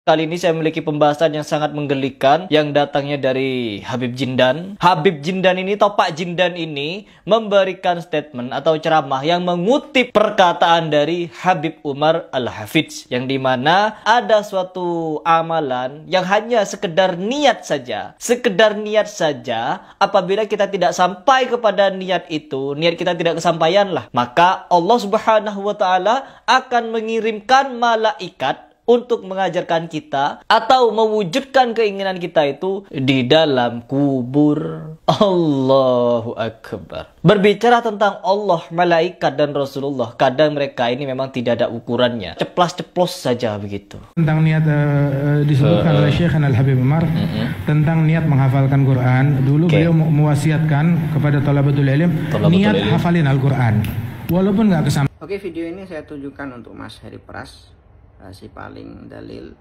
Kali ini saya memiliki pembahasan yang sangat menggelikan yang datangnya dari Habib Jindan. Habib Jindan ini atau Pak Jindan ini memberikan statement atau ceramah yang mengutip perkataan dari Habib Umar Al-Hafidz, yang dimana ada suatu amalan yang hanya sekedar niat saja. Sekedar niat saja, apabila kita tidak sampai kepada niat itu, niat kita tidak kesampaian lah, maka Allah Subhanahu wa Ta'ala akan mengirimkan malaikat untuk mengajarkan kita atau mewujudkan keinginan kita itu di dalam kubur. Allahu Akbar. Berbicara tentang Allah, malaikat, dan Rasulullah, kadang mereka ini memang tidak ada ukurannya. Ceplas-ceplos saja begitu. Tentang niat disebutkan oleh Syekh Al-Habib Umar tentang niat menghafalkan Quran. Dulu beliau mewasiatkan kepada thalabatul ilm niat hafalin Al-Quran walaupun nggak kesampaian. Oke, video ini saya tunjukkan untuk Mas Heri Pras, si paling dalil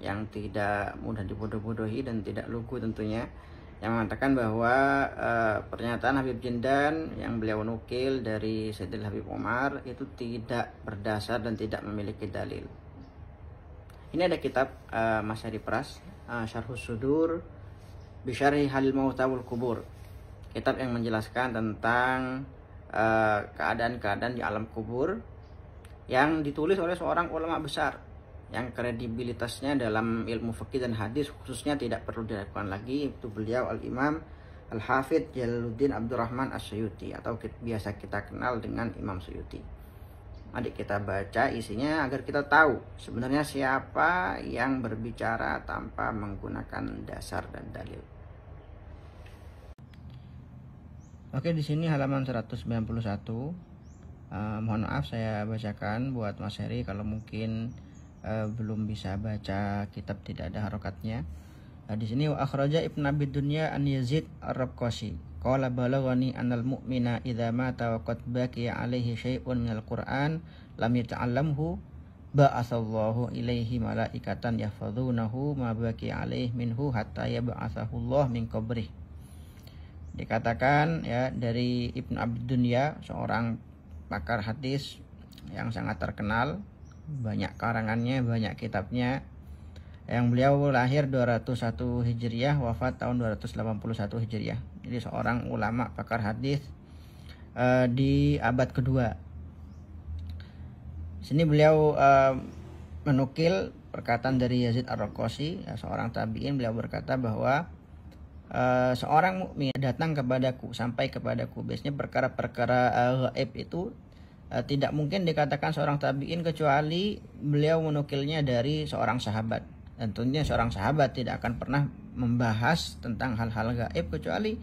yang tidak mudah dibodoh-bodohi dan tidak lugu tentunya, yang mengatakan bahwa pernyataan Habib Jindan yang beliau nukil dari Sayyidil Habib Umar itu tidak berdasar dan tidak memiliki dalil. Ini ada kitab Mas Heri Pras, Syarhus Sudur Bisyarhi Halil Mauta wal Kubur, kitab yang menjelaskan tentang keadaan-keadaan di alam kubur, yang ditulis oleh seorang ulama besar yang kredibilitasnya dalam ilmu fikih dan hadis khususnya tidak perlu diragukan lagi, itu beliau Al-Imam Al-Hafidz Jalaluddin Abdurrahman As-Suyuti atau biasa kita kenal dengan Imam Suyuti. Mari kita baca isinya agar kita tahu sebenarnya siapa yang berbicara tanpa menggunakan dasar dan dalil. Oke, di sini halaman 191. Mohon maaf saya bacakan buat Mas Heri kalau mungkin belum bisa baca kitab tidak ada harokatnya. Di sini wa akhraja Ibn Abi Dunya an Yazid Ar-Rabqasi qala balaghani anal mu'mina idza mata wa qad baqiya alaihi syai'un minal Qur'an lam yata'allamhu ba'atsallahu ilaihi malaikatan yahfazunahu ma baqiya alaihi minhu hatta yab'atsahu Allah min qabrih. Dikatakan ya dari Ibn Abi Dunya, seorang pakar hadis yang sangat terkenal, banyak karangannya, banyak kitabnya, yang beliau lahir 201 Hijriah, wafat tahun 281 Hijriah. Jadi seorang ulama pakar hadis di abad kedua. Sini beliau menukil perkataan dari Yazid Ar-Rabqasi, ya, seorang tabi'in. Beliau berkata bahwa seorang mukmin datang kepadaku, sampai kepadaku. Biasanya perkara-perkara gaib itu tidak mungkin dikatakan seorang tabi'in kecuali beliau menukilnya dari seorang sahabat. Dan tentunya seorang sahabat tidak akan pernah membahas tentang hal-hal gaib kecuali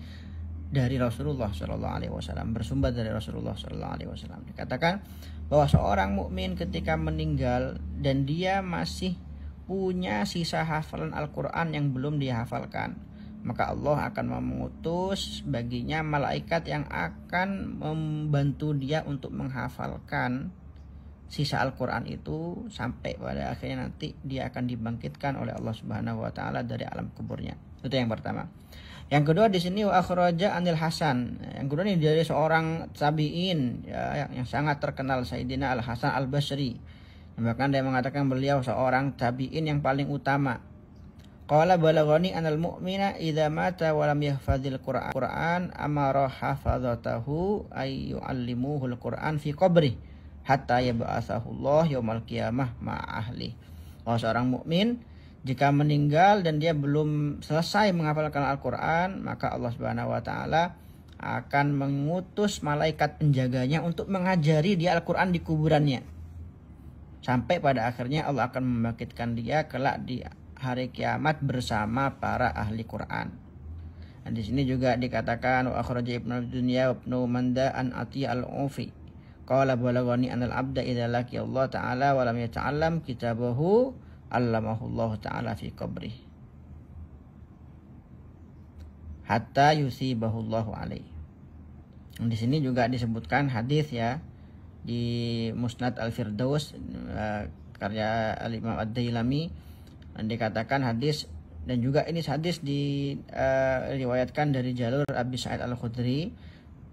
dari Rasulullah SAW, bersumber dari Rasulullah SAW. Dikatakan bahwa seorang mukmin ketika meninggal dan dia masih punya sisa hafalan Al-Quran yang belum dihafalkan, maka Allah akan mengutus baginya malaikat yang akan membantu dia untuk menghafalkan sisa Al-Quran itu sampai pada akhirnya nanti dia akan dibangkitkan oleh Allah Subhanahu wa Ta'ala dari alam kuburnya. Itu yang pertama. Yang kedua di sini wa akhraja Anil Hasan. Yang kedua ini dari seorang tabi'in ya, yang sangat terkenal, Sayyidina Al-Hasan Al-Basri. Bahkan dia mengatakan beliau seorang tabi'in yang paling utama. Qala balaghani anal mu'mina idza mata wa lam yahfazil Qur'an amara hafazatahu ay yu'allimuhul Qur'an fi qabri hatta yab'atsahu Allah yaumal qiyamah ma'ahli. Bahwa seorang mukmin jika meninggal dan dia belum selesai menghafalkan Al-Qur'an, maka Allah Subhanahu wa Ta'ala akan mengutus malaikat penjaganya untuk mengajari dia Al-Qur'an di kuburannya. Sampai pada akhirnya Allah akan membangkitkan dia kelak di hari kiamat bersama para ahli Quran. Dan di sini juga dikatakan wa akhraja Ibnu Dunya wa Ibnu Manda an Ati al-Ufi qala balaghani anal abda idza laqiya Allah ta'ala wa lam yata'allam kitabahu allamahu Allah ta'ala fi qabri hatta yusibahu Allahu alaihi. Di sini juga disebutkan hadis ya di Musnad Al-Firdaus karya Al-Imam Ad-Dailami, dan dikatakan hadis, dan juga ini hadis diriwayatkan dari jalur Abi Sa'id Al-Khudri.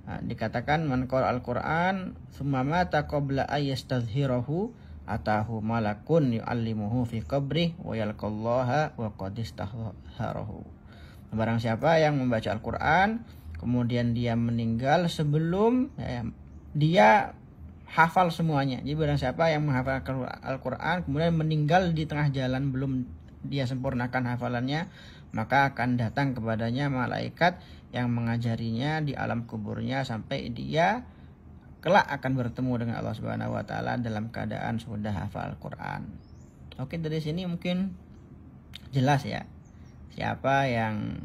Dikatakan man qara al-Qur'an tsumma mata qabla ay yastadhhirahu atahu malakun yu'allimuhu fi qabrih wa yalqallaha wa qad istahharahu. Barang siapa yang membaca Al-Quran kemudian dia meninggal sebelum dia hafal semuanya. Jadi barang siapa yang menghafal Al-Quran kemudian meninggal di tengah jalan belum dia sempurnakan hafalannya, maka akan datang kepadanya malaikat yang mengajarinya di alam kuburnya sampai dia kelak akan bertemu dengan Allah Subhanahu wa taala dalam keadaan sudah hafal Al-Quran. Oke, dari sini mungkin jelas ya siapa yang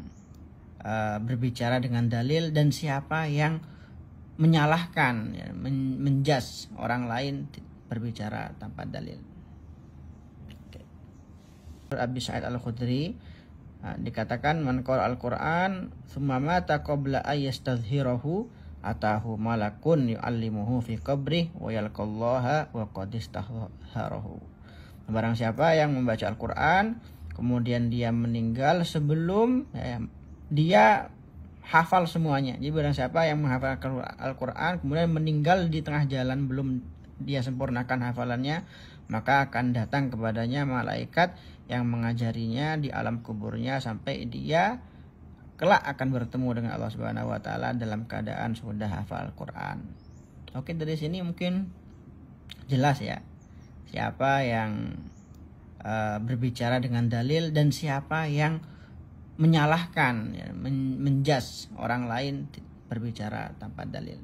berbicara dengan dalil dan siapa yang menyalahkan, ya, menjas orang lain berbicara tanpa dalil. Abi Sa'id Al-Khudri dikatakan man qara al-Qur'an tsumma mata qabla ayastadhhirahu atahu malakun yu'allimuhu fi qabrih wa yalqallaha wa qad istahharahu. Barang siapa yang membaca Al-Qur'an kemudian dia meninggal sebelum dia hafal semuanya. Jadi barang siapa yang menghafal Al-Qur'an kemudian meninggal di tengah jalan belum dia sempurnakan hafalannya, maka akan datang kepadanya malaikat yang mengajarinya di alam kuburnya sampai dia kelak akan bertemu dengan Allah Subhanahu wa taala dalam keadaan sudah hafal Al-Quran. Oke, dari sini mungkin jelas ya siapa yang berbicara dengan dalil dan siapa yang menyalahkan, ya, menjas orang lain berbicara tanpa dalil.